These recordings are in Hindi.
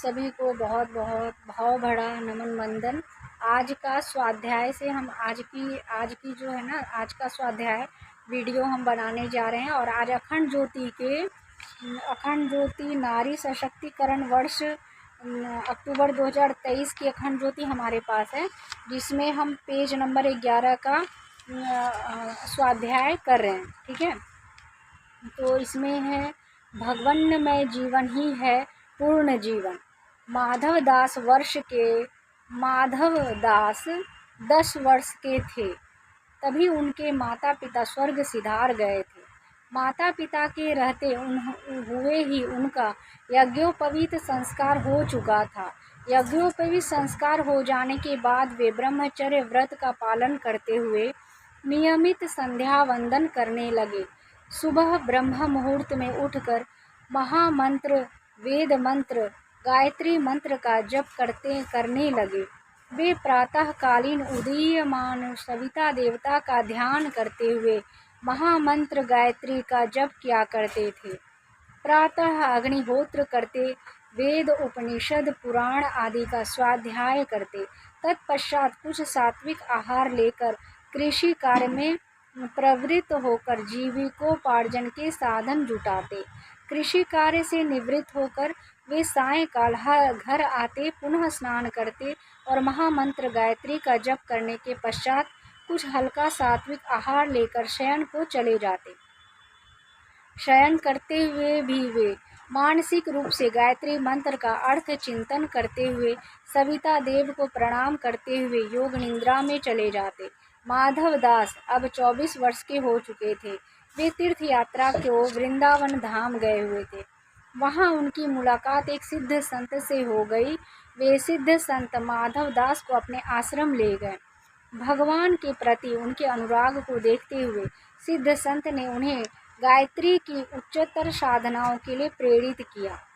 सभी को बहुत बहुत भाव भरा नमन वंदन। आज का स्वाध्याय से हम आज की जो है ना, आज का स्वाध्याय वीडियो हम बनाने जा रहे हैं। और आज अखंड ज्योति नारी सशक्तिकरण वर्ष अक्टूबर 2023 की अखंड ज्योति हमारे पास है, जिसमें हम पेज नंबर 11 का स्वाध्याय कर रहे हैं। ठीक है, तो इसमें है भगवन में जीवन ही है पूर्ण जीवन। माधव दास 10 वर्ष के थे, तभी उनके माता पिता स्वर्ग सिधार गए थे। माता पिता के रहते हुए ही उनका यज्ञोपवीत संस्कार हो चुका था। यज्ञोपवीत संस्कार हो जाने के बाद वे ब्रह्मचर्य व्रत का पालन करते हुए नियमित संध्या वंदन करने लगे। सुबह ब्रह्म मुहूर्त में उठकर महामंत्र, वेद मंत्र, गायत्री मंत्र का जप करने लगे। वे प्रातःकालीन उदीयमान सविता देवता का ध्यान करते हुए महामंत्र गायत्री का जप किया करते थे। प्रातः अग्निहोत्र करते, वेद उपनिषद पुराण आदि का स्वाध्याय करते। तत्पश्चात कुछ सात्विक आहार लेकर कृषि कार्य में प्रवृत्त होकर जीविकोपार्जन के साधन जुटाते। कृषि कार्य से निवृत्त होकर वे सायंकाल घर आते, पुनः स्नान करते और महामंत्र गायत्री का जप करने के पश्चात कुछ हल्का सात्विक आहार लेकर शयन को चले जाते। शयन करते हुए भी वे मानसिक रूप से गायत्री मंत्र का अर्थ चिंतन करते हुए सविता देव को प्रणाम करते हुए योग निद्रा में चले जाते। माधव दास अब 24 वर्ष के हो चुके थे। वे तीर्थ यात्रा को वृंदावन धाम गए हुए थे। वहां उनकी मुलाकात एक सिद्ध संत से हो गई। वे सिद्ध संत माधव दास को अपने आश्रम ले गए। भगवान के प्रति उनके अनुराग को देखते हुए सिद्ध संत ने उन्हें गायत्री की उच्चतर साधनाओं के लिए प्रेरित किया।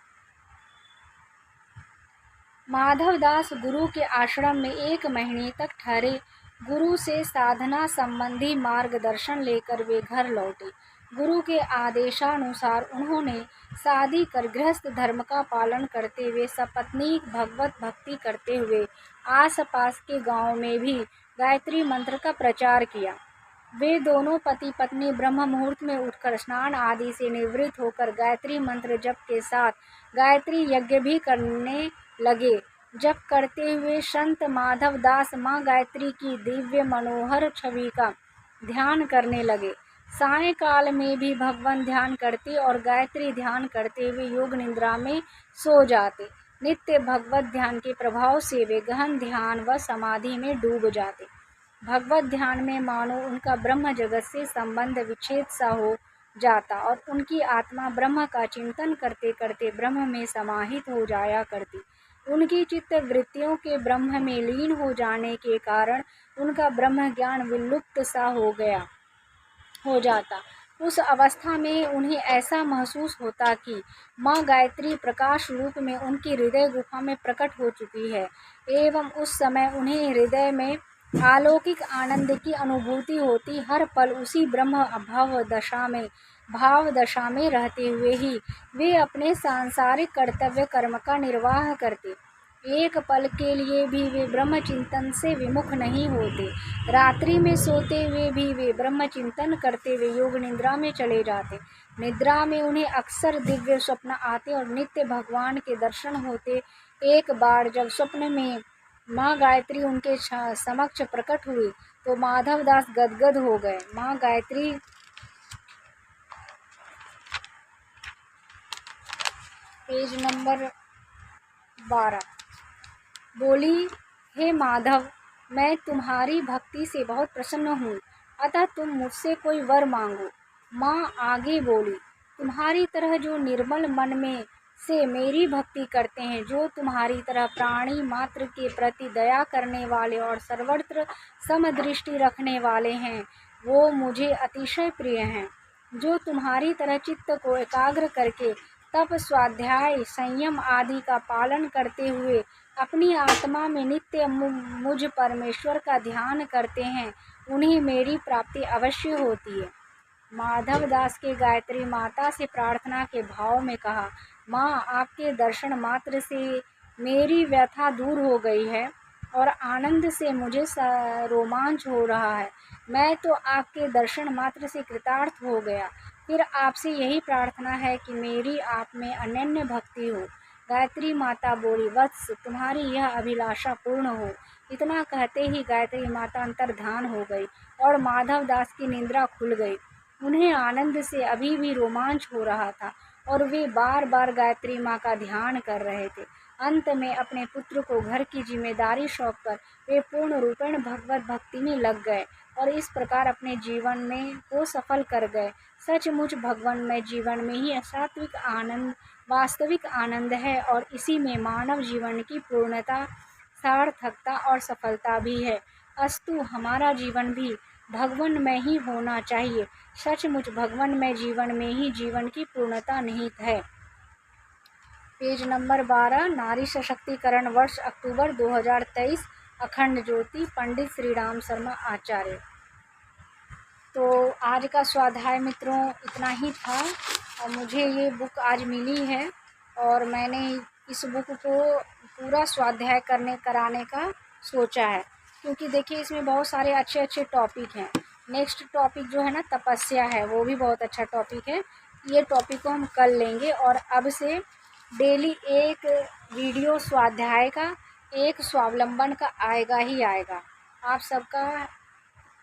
माधव दास गुरु के आश्रम में 1 महीने तक ठहरे। गुरु से साधना संबंधी मार्गदर्शन लेकर वे घर लौटे। गुरु के आदेशानुसार उन्होंने शादी कर गृहस्थ धर्म का पालन करते हुए सपत्नीक भगवत भक्ति करते हुए आसपास के गांवों में भी गायत्री मंत्र का प्रचार किया। वे दोनों पति पत्नी ब्रह्म मुहूर्त में उठकर स्नान आदि से निवृत्त होकर गायत्री मंत्र जप के साथ गायत्री यज्ञ भी करने लगे। जप करते हुए संत माधव दास माँ गायत्री की दिव्य मनोहर छवि का ध्यान करने लगे। सायंकाल में भी भगवान ध्यान करते और गायत्री ध्यान करते हुए योग निद्रा में सो जाते। नित्य भगवत ध्यान के प्रभाव से वे गहन ध्यान व समाधि में डूब जाते। भगवत ध्यान में मानो उनका ब्रह्म जगत से संबंध विच्छेद सा हो जाता और उनकी आत्मा ब्रह्म का चिंतन करते करते ब्रह्म में समाहित हो जाया करती। उनकी चित्त वृत्तियों के ब्रह्म में लीन हो जाने के कारण उनका ब्रह्म ज्ञान विलुप्त सा हो जाता। उस अवस्था में उन्हें ऐसा महसूस होता कि माँ गायत्री प्रकाश रूप में उनकी हृदय गुफा में प्रकट हो चुकी है एवं उस समय उन्हें हृदय में अलौकिक आनंद की अनुभूति होती। हर पल उसी ब्रह्म भाव दशा में रहते हुए ही वे अपने सांसारिक कर्तव्य कर्म का निर्वाह करते। एक पल के लिए भी वे ब्रह्म चिंतन से विमुख नहीं होते। रात्रि में सोते हुए भी वे ब्रह्म चिंतन करते हुए योग निद्रा में चले जाते। निद्रा में उन्हें अक्सर दिव्य स्वप्न आते और नित्य भगवान के दर्शन होते। एक बार जब स्वप्न में माँ गायत्री उनके समक्ष प्रकट हुई तो माधव दास गदगद हो गए। माँ गायत्री पेज नंबर 12 बोली, हे माधव, मैं तुम्हारी भक्ति से बहुत प्रसन्न हूँ, अतः तुम मुझसे कोई वर मांगो। माँ आगे बोली, तुम्हारी तरह जो निर्मल मन में से मेरी भक्ति करते हैं, जो तुम्हारी तरह प्राणी मात्र के प्रति दया करने वाले और सर्वत्र समदृष्टि रखने वाले हैं, वो मुझे अतिशय प्रिय हैं। जो तुम्हारी तरह चित्त को एकाग्र करके तप, स्वाध्याय, संयम आदि का पालन करते हुए अपनी आत्मा में नित्य मुझ परमेश्वर का ध्यान करते हैं, उन्हें मेरी प्राप्ति अवश्य होती है। माधव दास के गायत्री माता से प्रार्थना के भाव में कहा, माँ, आपके दर्शन मात्र से मेरी व्यथा दूर हो गई है और आनंद से मुझे रोमांच हो रहा है। मैं तो आपके दर्शन मात्र से कृतार्थ हो गया। फिर आपसे यही प्रार्थना है कि मेरी आप में अनन्य भक्ति हो। गायत्री माता बोली, वत्स तुम्हारी यह अभिलाषा पूर्ण हो। इतना कहते ही गायत्री माता अंतर्ध्यान हो गई और माधव दास की निंद्रा खुल गई। उन्हें आनंद से अभी भी रोमांच हो रहा था और वे बार बार गायत्री माँ का ध्यान कर रहे थे। अंत में अपने पुत्र को घर की जिम्मेदारी सौंपकर वे पूर्ण रूपेण भगवत भक्ति में लग गए और इस प्रकार अपने जीवन में को सफल कर गए। सचमुच भगवानमय जीवन में ही सात्विक आनंद वास्तविक आनंद है और इसी में मानव जीवन की पूर्णता, सार्थकता और सफलता भी है। अस्तु हमारा जीवन भी भगवान में ही होना चाहिए। सचमुच भगवान में जीवन में ही जीवन की पूर्णता निहित है। पेज नंबर 12, नारी सशक्तिकरण वर्ष अक्टूबर 2023, अखंड ज्योति, पंडित श्री राम शर्मा आचार्य। तो आज का स्वाध्याय मित्रों इतना ही था और मुझे ये बुक आज मिली है और मैंने इस बुक को पूरा स्वाध्याय कराने का सोचा है, क्योंकि देखिए इसमें बहुत सारे अच्छे अच्छे टॉपिक हैं। नेक्स्ट टॉपिक जो है ना तपस्या है, वो भी बहुत अच्छा टॉपिक है। ये टॉपिक को हम कल लेंगे और अब से डेली एक वीडियो स्वाध्याय का, एक स्वावलंबन का आएगा ही आएगा। आप सबका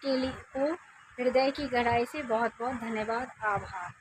के लिए को हृदय की गहराई से बहुत बहुत धन्यवाद, आभार।